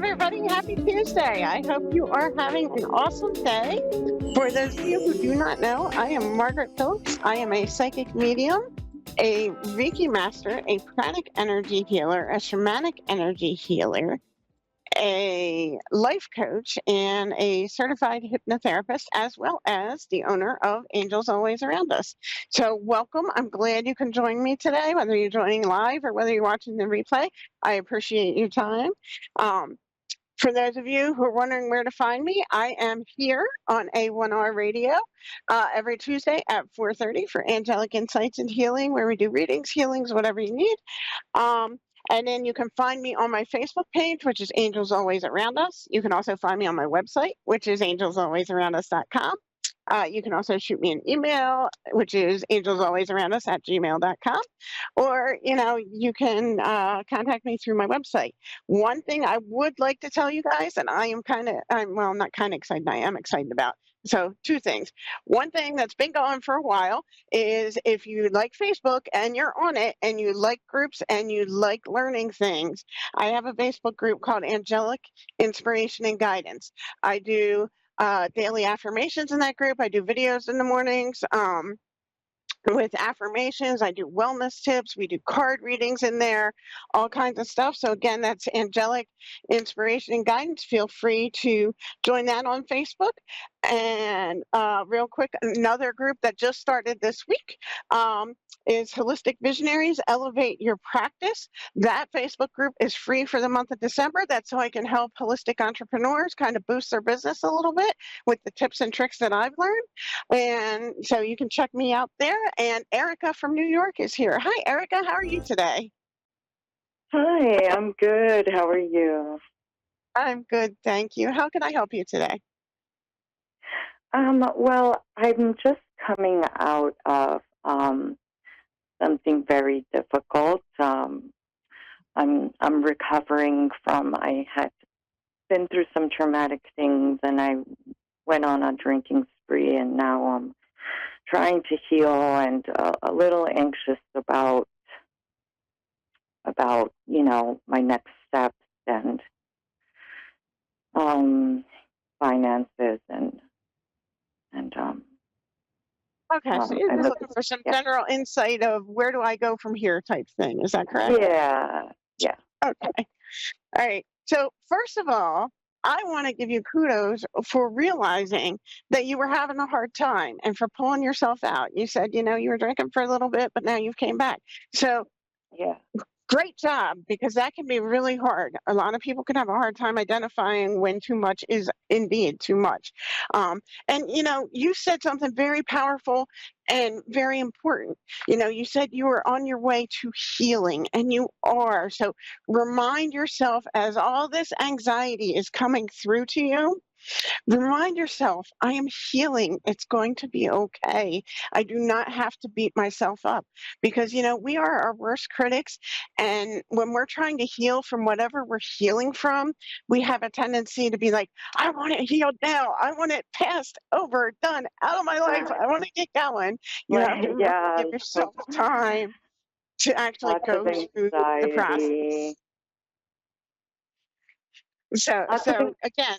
everybody. Happy Tuesday. I hope you are having an awesome day. For those of you who do not know, I am Margaret Phillips. I am a psychic medium, a Reiki master, a pranic energy healer, a shamanic energy healer, a life coach, and a certified hypnotherapist, as well as the owner of Angels Always Around Us. So, welcome. I'm glad you can join me today, whether you're joining live or whether you're watching the replay. I appreciate your time. For those of you who are wondering where to find me, I am here on A1R Radio every Tuesday at 4:30 for Angelic Insights and Healing, where we do readings, healings, whatever you need. And then you can find me on my Facebook page, which is Angels Always Around Us. You can also find me on my website, which is angelsalwaysaroundus.com. You can also shoot me an email, which is angelsalwaysaroundus@gmail.com. Or, you can contact me through my website. One thing I would like to tell you guys, and I'm not kind of excited, I am excited about. So, two things. One thing that's been going for a while is if you like Facebook and you're on it and you like groups and you like learning things, I have a Facebook group called Angelic Inspiration and Guidance. I do daily affirmations in that group. I do videos in the mornings with affirmations. I do wellness tips. We do card readings in there, all kinds of stuff. So again, that's Angelic Inspiration and Guidance. Feel free to join that on Facebook. And real quick, another group that just started this week is Holistic Visionaries Elevate Your Practice. That Facebook group is free for the month of December. That's so I can help holistic entrepreneurs kind of boost their business a little bit with the tips and tricks that I've learned. And so you can check me out there. And Erica from New York is here. Hi, Erica. How are you today? Hi, I'm good. How are you? I'm good, thank you. How can I help you today? Well, I'm just coming out of something very difficult. I'm recovering from. I had been through some traumatic things, and I went on a drinking spree, and now I'm trying to heal and a little anxious about my next steps and finances and Okay, so you're just looking for some general insight of where do I go from here type thing. Is that correct? Yeah. Okay. All right. So first of all, I want to give you kudos for realizing that you were having a hard time and for pulling yourself out. You said, you were drinking for a little bit, but now you've came back. So Yeah. great job, because that can be really hard. A lot of people can have a hard time identifying when too much is indeed too much. And, you said something very powerful and very important. You said you were on your way to healing, and you are. So remind yourself, as all this anxiety is coming through to you, remind yourself, I am healing. It's going to be okay. I do not have to beat myself up, because, we are our worst critics. And when we're trying to heal from whatever we're healing from, we have a tendency to be like, I want it healed now. I want it passed, over, done, out of my life. I want to get going. You have to remember to give yourself time to actually go through the process. So again,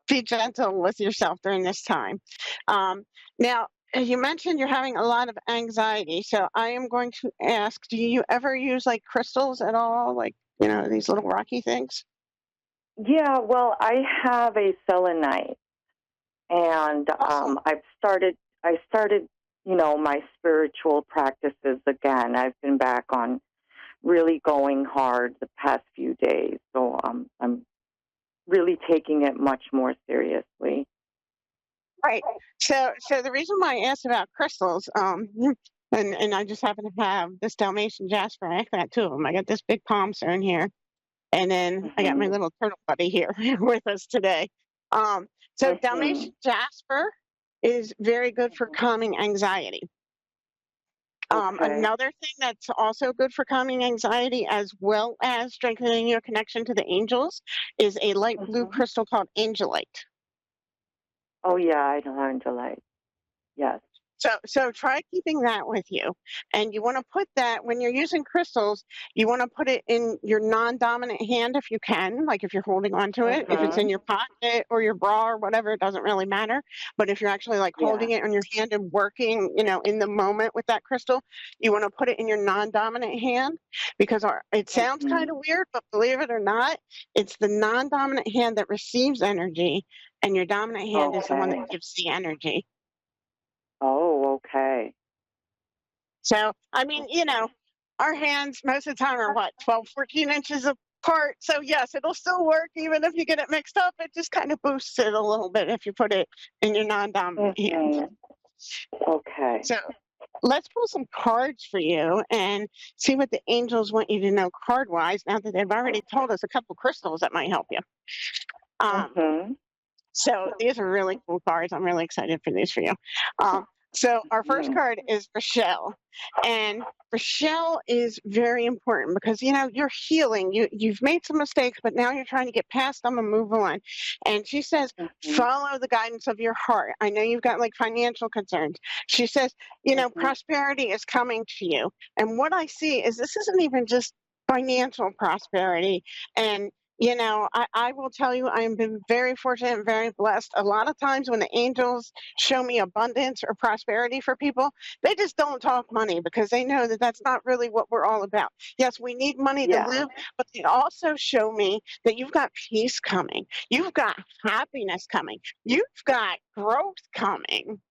be gentle with yourself during this time. Now, you mentioned you're having a lot of anxiety. So I am going to ask, do you ever use like crystals at all? Like, these little rocky things? Yeah, well, I have a selenite, and Awesome. I started, my spiritual practices again. I've been back on really going hard the past few days, so I'm really taking it much more seriously. Right. So the reason why I asked about crystals, and I just happen to have this Dalmatian jasper. I actually got two of them. I got this big palm stone here, and then I got my little turtle buddy here with us today. So Dalmatian jasper is very good for calming anxiety. Another thing that's also good for calming anxiety, as well as strengthening your connection to the angels, is a light blue crystal called Angelic. Oh, yeah, I know Angelic. Yes. So try keeping that with you. And you want to put that when you're using crystals, you want to put it in your non-dominant hand if you can, like if you're holding on to it, if it's in Mhm. your pocket or your bra or whatever, it doesn't really matter. But if you're actually like Yeah. holding it in your hand and working, in the moment with that crystal, you want to put it in your non-dominant hand because it sounds kind Mhm. of weird, but believe it or not, it's the non-dominant hand that receives energy and your dominant hand is the one that Okay. gives the energy. Oh, okay. So, I mean, our hands most of the time are what, 12, 14 inches apart. So, yes, it'll still work even if you get it mixed up. It just kind of boosts it a little bit if you put it in your non dominant hand. Mhm. Okay. So, let's pull some cards for you and see what the angels want you to know card wise now that they've already told us a couple crystals that might help you. Um, Mhm. So these are really cool cards. I'm really excited for these for you. So our first Mhm. card is Rochelle, and Rochelle is very important because you're healing. You've made some mistakes, but now you're trying to get past them and move on. And she says, Mhm. follow the guidance of your heart. I know you've got like financial concerns. She says, Mhm. prosperity is coming to you. And what I see is this isn't even just financial prosperity and I will tell you, I've been very fortunate and very blessed. A lot of times when the angels show me abundance or prosperity for people, they just don't talk money because they know that that's not really what we're all about. Yes, we need money to Yeah. live, but they also show me that you've got peace coming, you've got happiness coming, you've got growth coming.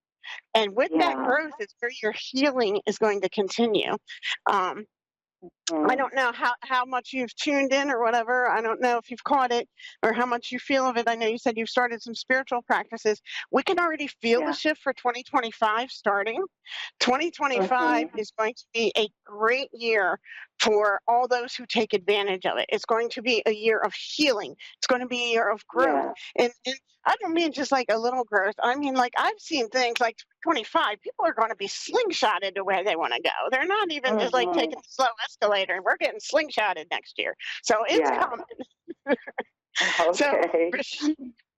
And with that Yeah. growth is where your healing is going to continue. Um, I Mhm. don't know how much you've tuned in or whatever. I don't know if you've caught it or how much you feel of it. I know you said you've started some spiritual practices. We can already feel the Yeah. shift for 2025 starting. 2025 Mhm. is going to be a great year for all those who take advantage of it. It's going to be a year of healing. It's going to be a year of growth. Yeah. And I don't mean just like a little growth. I mean, like I've seen things like 25, people are going to be slingshotted to where they want to go. They're not even just like Mhm. taking the slow escalator. We're getting slingshotted next year. So it's Yeah. coming. So Okay.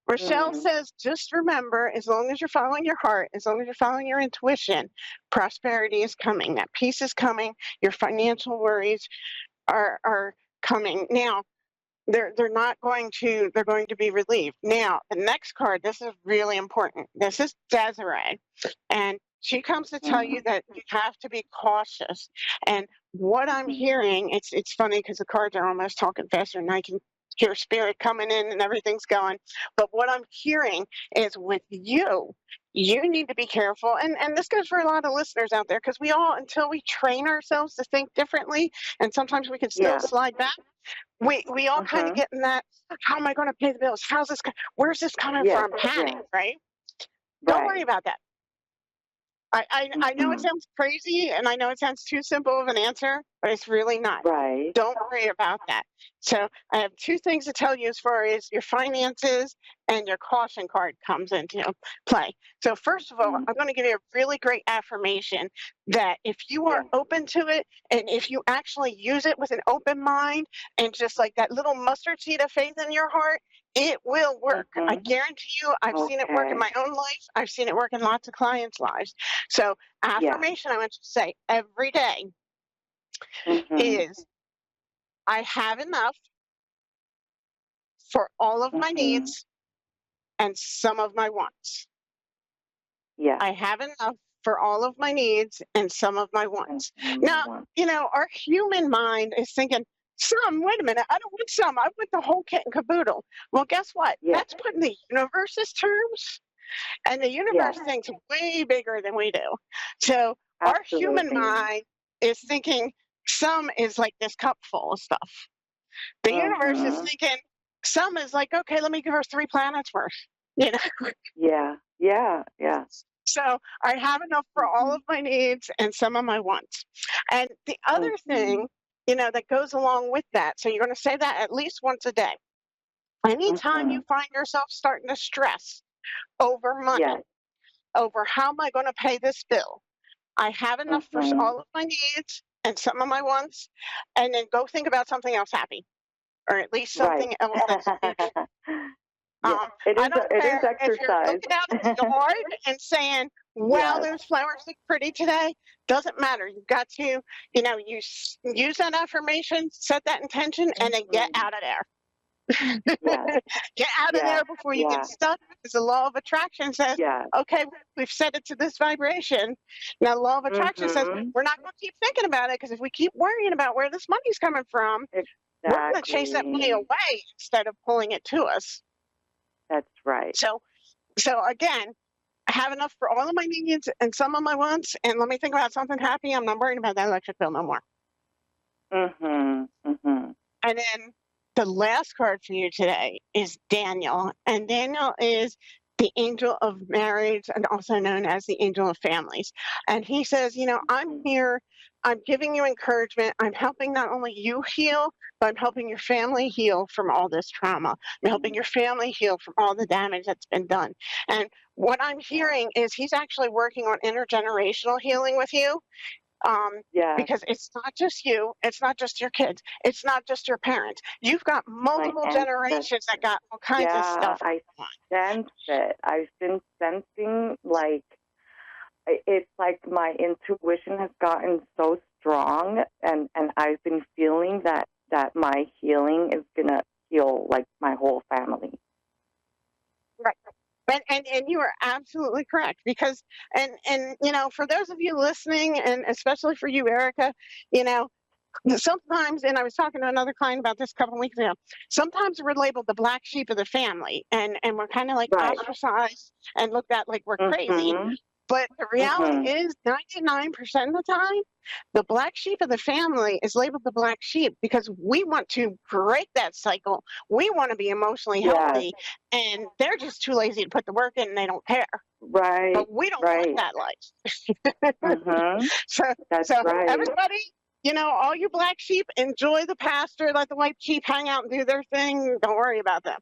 Rochelle Mhm. says, just remember, as long as you're following your heart, as long as you're following your intuition, prosperity is coming. That peace is coming. Your financial worries are coming. Now, they're not going to they're going to be relieved. Now, the next card, this is really important. This is Desiree. And she comes to tell you Mhm. that you have to be cautious. And what I'm Mhm. hearing, it's funny because the cards are almost talking faster and I can hear spirit coming in and everything's going. But what I'm hearing is with you, you need to be careful. And this goes for a lot of listeners out there because we all, until we train ourselves to think differently, and sometimes we can still Yeah. slide back, we all kind of Mhm. get in that, how am I going to pay the bills? Where's this coming Yes. from? Panic, Yes. right? Don't worry Right. about that. I know it Mhm. sounds crazy and I know it sounds too simple of an answer, but it's really not. Right. Don't worry about that. So I have two things to tell you as far as your finances and your caution card comes into play. So first of all, Mhm. I'm going to give you a really great affirmation that if you are Yeah. open to it and if you actually use it with an open mind and just like that little mustard seed of faith in your heart, it will work. I Mhm. guarantee you, I've seen it work in Okay. my own life. I've seen it work in lots of clients' lives. So, Yeah. affirmation I want you to say every day Mhm. is I have enough for all of my Mhm. needs and some of my wants. Yes. I have enough for all of my needs and some of my wants. Mhm. Now, One. our human mind is thinking, some, wait a minute, I don't want some, I want the whole kit and caboodle. Well, guess what? Yes. That's putting the universe's terms, and the Yes. universe thinks way bigger than we do. So our human Absolutely. mind is thinking some is like this cup full of stuff. The universe is Mhm. thinking some is like, okay, let me give her 3 planets worth. You know, Yeah. Yeah. Yeah. so I have enough for all Mhm. of my needs and some of my wants. And the other Mhm. thing, that goes along with that, so you're going to say that at least once a day. Anytime you Mhm. find yourself starting to stress over money, Yes. over how am I going to pay this bill, I have enough for Mhm. all of my needs and some of my wants, and then go think about something else happy, or at least Right. something else that's neutral. Yeah, it I is. don't It is care if you're exercise. looking out the yard and saying, wow, Yes. those flowers look pretty today. Doesn't matter. You've got to, use that affirmation, set that intention, and then get Mhm. out of there. Yes. Get out of Yeah. there before you get Yeah. stuck because the law of attraction says, Yes. okay, we've set it to this vibration. Now, the law of attraction says Mhm. we're not going to keep thinking about it because if we keep worrying about where this money's coming from, we're going to chase that money Exactly. away instead of pulling it to us. That's right. So again, I have enough for all of my needs and some of my wants. And let me think about something happy. I'm not worrying about that electric bill no more. Mhm. Mhm. And then the last card for you today is Daniel. And Daniel is the angel of marriage and also known as the angel of families. And he says, I'm Mhm. here. I'm giving you encouragement. I'm helping not only you heal, but I'm helping your family heal from all this trauma. I'm helping your family heal from all the damage that's been done. And what I'm hearing is he's actually working on intergenerational healing with you. um, Yes. because it's not just you, it's not just your kids, it's not just your parents. You've got My multiple ancestors. generations that got all kinds of Yeah, stuff I going sense it. I've been sensing like it's like my intuition has gotten so strong, and I've been feeling that my healing is gonna heal like my whole family. on. Right. And you are absolutely correct because for those of you listening and especially for you, Erica, you know sometimes, and I was talking to another client about this a couple of weeks ago, sometimes we're labeled the black sheep of the family and we're kind of like Right. ostracized and looked at like we're crazy. Mhm. But the reality Mhm. is 99% of the time, the black sheep of the family is labeled the black sheep because we want to break that cycle. We want to be emotionally Yes. healthy, and they're just too lazy to put the work in and they don't care. Right. But we don't want Right. that life. Mhm. So, That's so right. everybody, all you black sheep, enjoy the pasture. Let the white sheep hang out and do their thing. Don't worry about them.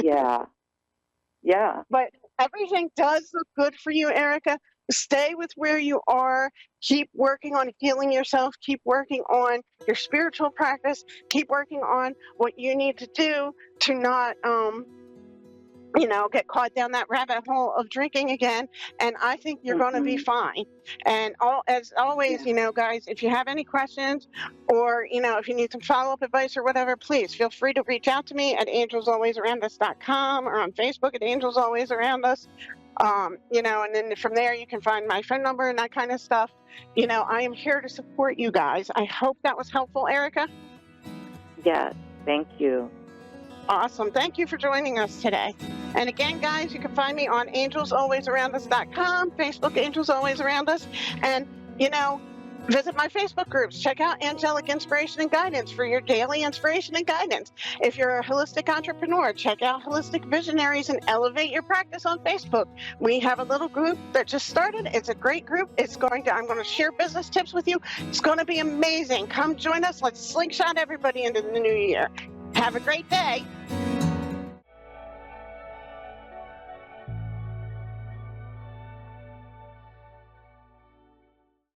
Yeah. Yeah. But everything does look good for you, Erica. Stay with where you are. Keep working on healing yourself. Keep working on your spiritual practice. Keep working on what you need to do to not get caught down that rabbit hole of drinking again. And I think you're going to be Mhm. fine. And as always, Yeah. guys, if you have any questions or, if you need some follow-up advice or whatever, please feel free to reach out to me at angelsalwaysaroundus.com or on Facebook at Angels Always Around Us. And then from there you can find my phone number and that kind of stuff. I am here to support you guys. I hope that was helpful, Erica. Yes. Thank you. Awesome. Thank you for joining us today. And again, guys, you can find me on angelsalwaysaroundus.com, Facebook Angels Always Around Us. And, visit my Facebook groups. Check out Angelic Inspiration and Guidance for your daily inspiration and guidance. If you're a holistic entrepreneur, check out Holistic Visionaries and Elevate Your Practice on Facebook. We have a little group that just started. It's a great group. I'm going to share business tips with you. It's going to be amazing. Come join us. Let's slingshot everybody into the new year. Have a great day.